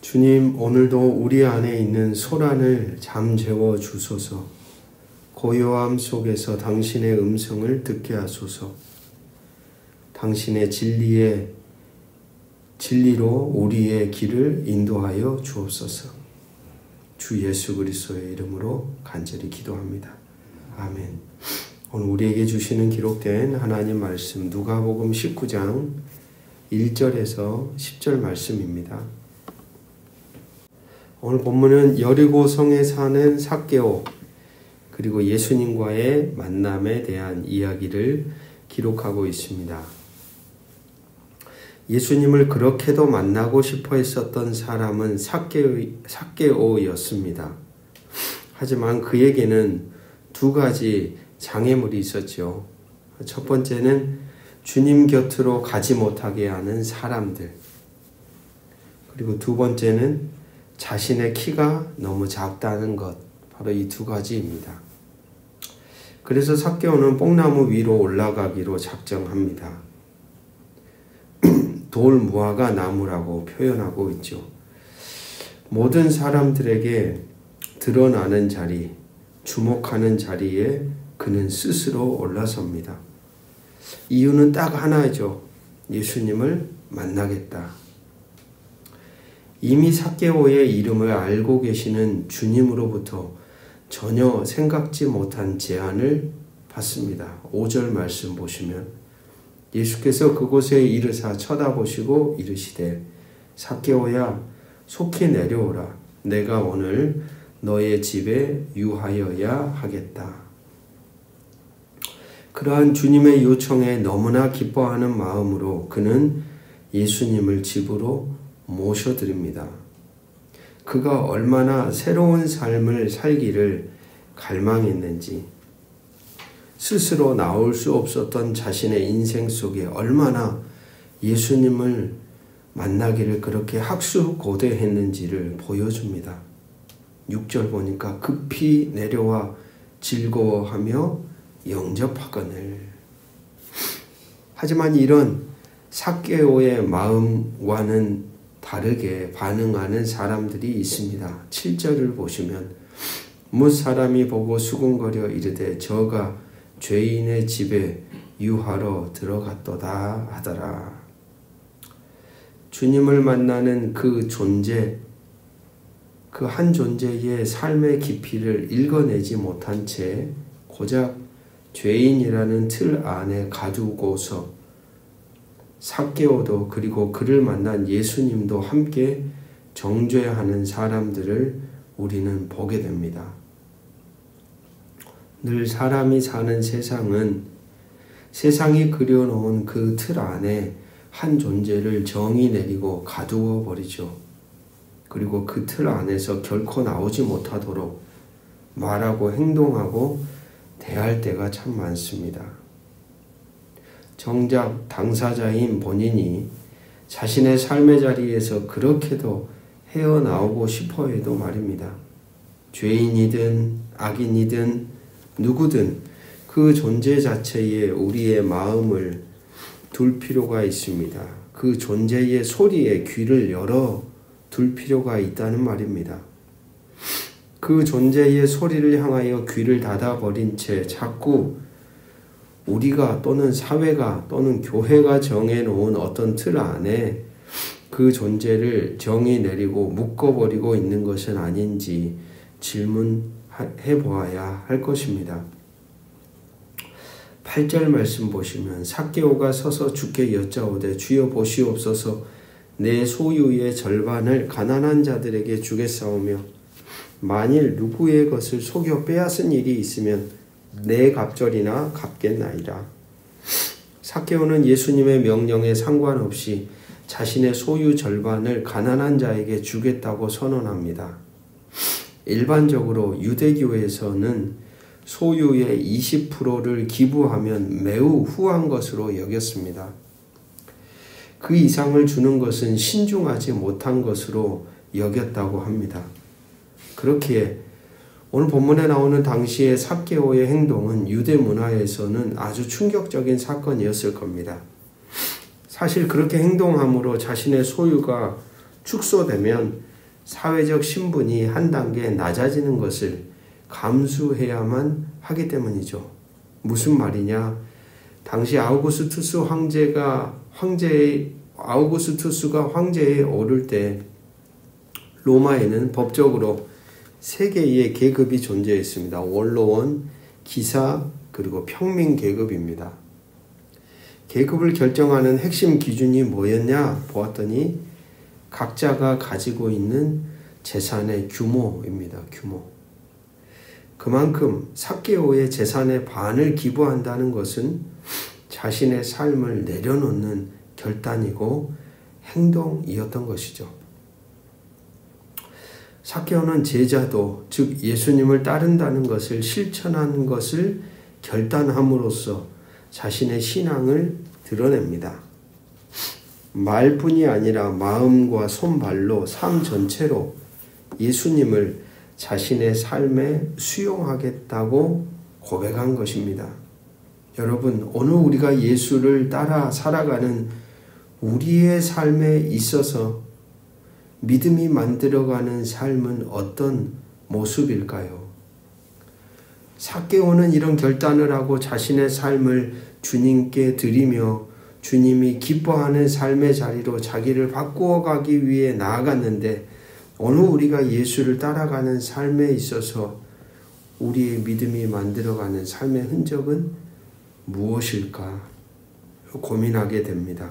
주님, 오늘도 우리 안에 있는 소란을 잠재워 주소서. 고요함 속에서 당신의 음성을 듣게 하소서. 당신의 진리로 우리의 길을 인도하여 주옵소서. 주 예수 그리스도의 이름으로 간절히 기도합니다. 아멘. 오늘 우리에게 주시는 기록된 하나님 말씀 누가복음 19장 1절에서 10절 말씀입니다. 오늘 본문은 여리고성에 사는 삭개오 그리고 예수님과의 만남에 대한 이야기를 기록하고 있습니다. 예수님을 그렇게도 만나고 싶어 했었던 사람은 삭개오였습니다. 하지만 그에게는 두 가지 장애물이 있었죠. 첫 번째는 주님 곁으로 가지 못하게 하는 사람들, 그리고 두 번째는 자신의 키가 너무 작다는 것, 바로 이 두 가지입니다. 그래서 삭개오는 뽕나무 위로 올라가기로 작정합니다. 돌무화과 나무라고 표현하고 있죠. 모든 사람들에게 드러나는 자리, 주목하는 자리에 그는 스스로 올라섭니다. 이유는 딱 하나죠. 예수님을 만나겠다. 이미 삭개오의 이름을 알고 계시는 주님으로부터 전혀 생각지 못한 제안을 받습니다. 5절 말씀 보시면 예수께서 그곳에 이르사 쳐다보시고 이르시되 삭개오야 속히 내려오라. 내가 오늘 너의 집에 유하여야 하겠다. 그러한 주님의 요청에 너무나 기뻐하는 마음으로 그는 예수님을 집으로 모셔드립니다. 그가 얼마나 새로운 삶을 살기를 갈망했는지, 스스로 나올 수 없었던 자신의 인생 속에 얼마나 예수님을 만나기를 그렇게 학수고대했는지를 보여줍니다. 6절 보니까 급히 내려와 즐거워하며 영접하거늘. 하지만 이런 삭개오의 마음과는 다르게 반응하는 사람들이 있습니다. 7절을 보시면 뭇 사람이 보고 수군거려 이르되 저가 죄인의 집에 유하러 들어갔도다 하더라. 주님을 만나는 그 존재, 그 한 존재의 삶의 깊이를 읽어내지 못한 채 고작 죄인이라는 틀 안에 가두고서 삭개오도 그리고 그를 만난 예수님도 함께 정죄하는 사람들을 우리는 보게 됩니다. 늘 사람이 사는 세상은 세상이 그려놓은 그 틀 안에 한 존재를 정의 내리고 가두어 버리죠. 그리고 그 틀 안에서 결코 나오지 못하도록 말하고 행동하고 대할 때가 참 많습니다. 정작 당사자인 본인이 자신의 삶의 자리에서 그렇게도 헤어나오고 싶어 해도 말입니다. 죄인이든 악인이든 누구든 그 존재 자체에 우리의 마음을 둘 필요가 있습니다. 그 존재의 소리에 귀를 열어 둘 필요가 있다는 말입니다. 그 존재의 소리를 향하여 귀를 닫아버린 채 자꾸 우리가 또는 사회가 또는 교회가 정해놓은 어떤 틀 안에 그 존재를 정의 내리고 묶어버리고 있는 것은 아닌지 질문해 보아야 할 것입니다. 8절 말씀 보시면 삭개오가 서서 주께 여짜오되 주여 보시옵소서 내 소유의 절반을 가난한 자들에게 주겠사오며 만일 누구의 것을 속여 빼앗은 일이 있으면 내 갑절이나 갚겠나이다. 삭개오는 예수님의 명령에 상관없이 자신의 소유 절반을 가난한 자에게 주겠다고 선언합니다. 일반적으로 유대교에서는 소유의 20%를 기부하면 매우 후한 것으로 여겼습니다. 그 이상을 주는 것은 신중하지 못한 것으로 여겼다고 합니다. 그렇기에 오늘 본문에 나오는 당시의 삭개오의 행동은 유대 문화에서는 아주 충격적인 사건이었을 겁니다. 사실 그렇게 행동함으로 자신의 소유가 축소되면 사회적 신분이 한 단계 낮아지는 것을 감수해야만 하기 때문이죠. 무슨 말이냐? 당시 아우구스투스가 황제에 오를 때 로마에는 법적으로 세 개의 계급이 존재했습니다. 원로원, 기사, 그리고 평민 계급입니다. 계급을 결정하는 핵심 기준이 뭐였냐 보았더니 각자가 가지고 있는 재산의 규모입니다. 규모. 그만큼 삭개오의 재산의 반을 기부한다는 것은 자신의 삶을 내려놓는 결단이고 행동이었던 것이죠. 삭개오는 제자도, 즉 예수님을 따른다는 것을 실천하는 것을 결단함으로써 자신의 신앙을 드러냅니다. 말뿐이 아니라 마음과 손발로 삶 전체로 예수님을 자신의 삶에 수용하겠다고 고백한 것입니다. 여러분, 오늘 우리가 예수를 따라 살아가는 우리의 삶에 있어서 믿음이 만들어가는 삶은 어떤 모습일까요? 삭개오는 이런 결단을 하고 자신의 삶을 주님께 드리며 주님이 기뻐하는 삶의 자리로 자기를 바꾸어 가기 위해 나아갔는데, 오늘 우리가 예수를 따라가는 삶에 있어서 우리의 믿음이 만들어가는 삶의 흔적은 무엇일까 고민하게 됩니다.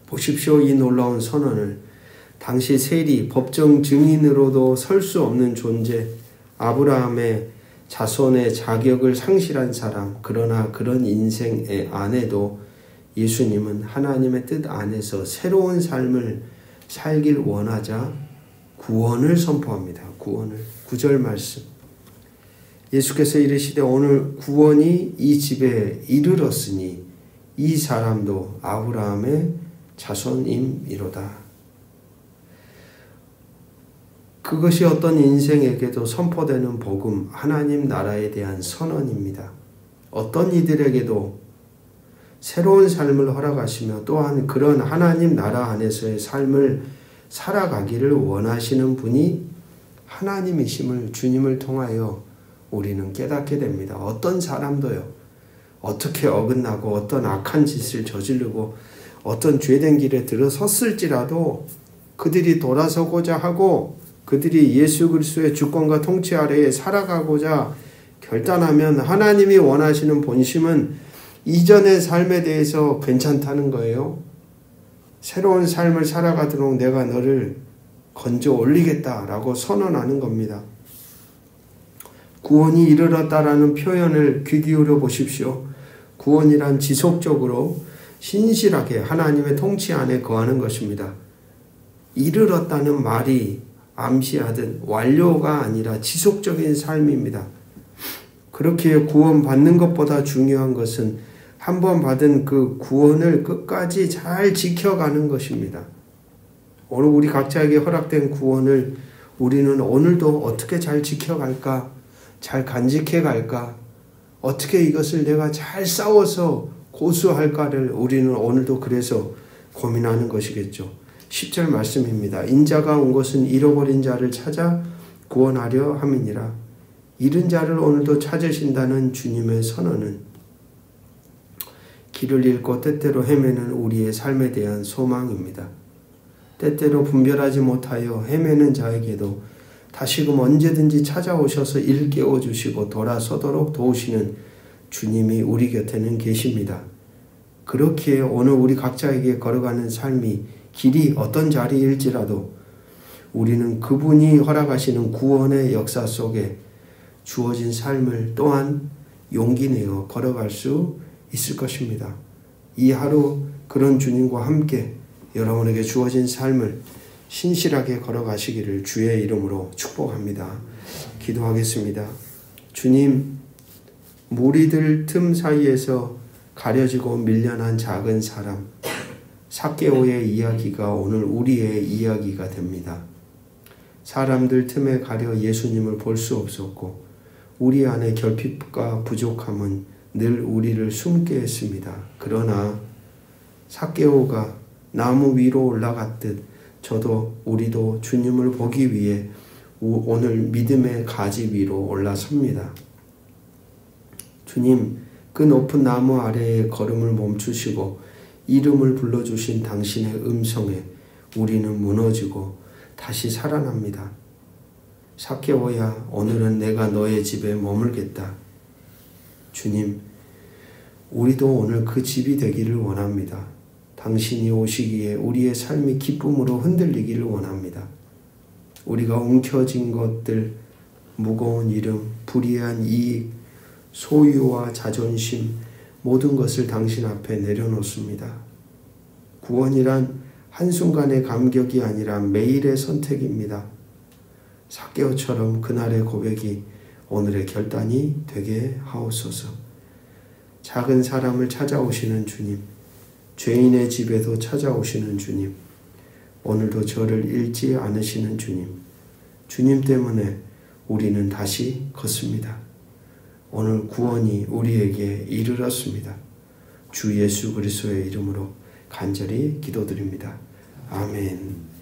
보십시오. 이 놀라운 선언을 당시 세리, 법정 증인으로도 설 수 없는 존재, 아브라함의 자손의 자격을 상실한 사람, 그러나 그런 인생 안에도 예수님은 하나님의 뜻 안에서 새로운 삶을 살길 원하자 구원을 선포합니다. 구원을. 9절 말씀. 예수께서 이르시되 오늘 구원이 이 집에 이르렀으니 이 사람도 아브라함의 자손임이로다. 그것이 어떤 인생에게도 선포되는 복음, 하나님 나라에 대한 선언입니다. 어떤 이들에게도 새로운 삶을 허락하시며 또한 그런 하나님 나라 안에서의 삶을 살아가기를 원하시는 분이 하나님이심을 주님을 통하여 우리는 깨닫게 됩니다. 어떤 사람도요, 어떻게 어긋나고 어떤 악한 짓을 저지르고 어떤 죄된 길에 들어섰을지라도 그들이 돌아서고자 하고 그들이 예수 그리스도의 주권과 통치 아래에 살아가고자 결단하면 하나님이 원하시는 본심은 이전의 삶에 대해서 괜찮다는 거예요. 새로운 삶을 살아가도록 내가 너를 건져 올리겠다라고 선언하는 겁니다. 구원이 이르렀다라는 표현을 귀 기울여 보십시오. 구원이란 지속적으로 신실하게 하나님의 통치 안에 거하는 것입니다. 이르렀다는 말이 암시하듯 완료가 아니라 지속적인 삶입니다. 그렇게 구원받는 것보다 중요한 것은 한 번 받은 그 구원을 끝까지 잘 지켜가는 것입니다. 오늘 우리 각자에게 허락된 구원을 우리는 오늘도 어떻게 잘 지켜갈까? 잘 간직해 갈까? 어떻게 이것을 내가 잘 싸워서 고수할까를 우리는 오늘도 그래서 고민하는 것이겠죠. 10절 말씀입니다. 인자가 온 것은 잃어버린 자를 찾아 구원하려 함이니라. 잃은 자를 오늘도 찾으신다는 주님의 선언은 길을 잃고 때때로 헤매는 우리의 삶에 대한 소망입니다. 때때로 분별하지 못하여 헤매는 자에게도 다시금 언제든지 찾아오셔서 일깨워 주시고 돌아서도록 도우시는 주님이 우리 곁에는 계십니다. 그렇기에 오늘 우리 각자에게 걸어가는 삶이 길이 어떤 자리일지라도 우리는 그분이 허락하시는 구원의 역사 속에 주어진 삶을 또한 용기 내어 걸어갈 수 있을 것입니다. 이 하루 그런 주님과 함께 여러분에게 주어진 삶을 신실하게 걸어가시기를 주의 이름으로 축복합니다. 기도하겠습니다. 주님, 무리들 틈 사이에서 가려지고 밀려난 작은 사람, 삭개오의 이야기가 오늘 우리의 이야기가 됩니다. 사람들 틈에 가려 예수님을 볼 수 없었고 우리 안에 결핍과 부족함은 늘 우리를 숨게 했습니다. 그러나 삭개오가 나무 위로 올라갔듯 우리도 주님을 보기 위해 오늘 믿음의 가지 위로 올라섭니다. 주님, 그 높은 나무 아래에 걸음을 멈추시고 이름을 불러주신 당신의 음성에 우리는 무너지고 다시 살아납니다. 삭개오야, 오늘은 내가 너의 집에 머물겠다. 주님, 우리도 오늘 그 집이 되기를 원합니다. 당신이 오시기에 우리의 삶이 기쁨으로 흔들리기를 원합니다. 우리가 움켜쥔 것들, 무거운 이름, 불의한 이익, 소유와 자존심, 모든 것을 당신 앞에 내려놓습니다. 구원이란 한순간의 감격이 아니라 매일의 선택입니다. 삭개오처럼 그날의 고백이 오늘의 결단이 되게 하옵소서. 작은 사람을 찾아오시는 주님, 죄인의 집에도 찾아오시는 주님, 오늘도 저를 잃지 않으시는 주님, 주님 때문에 우리는 다시 걷습니다. 오늘 구원이 우리에게 이르렀습니다. 주 예수 그리스도의 이름으로 간절히 기도드립니다. 아멘.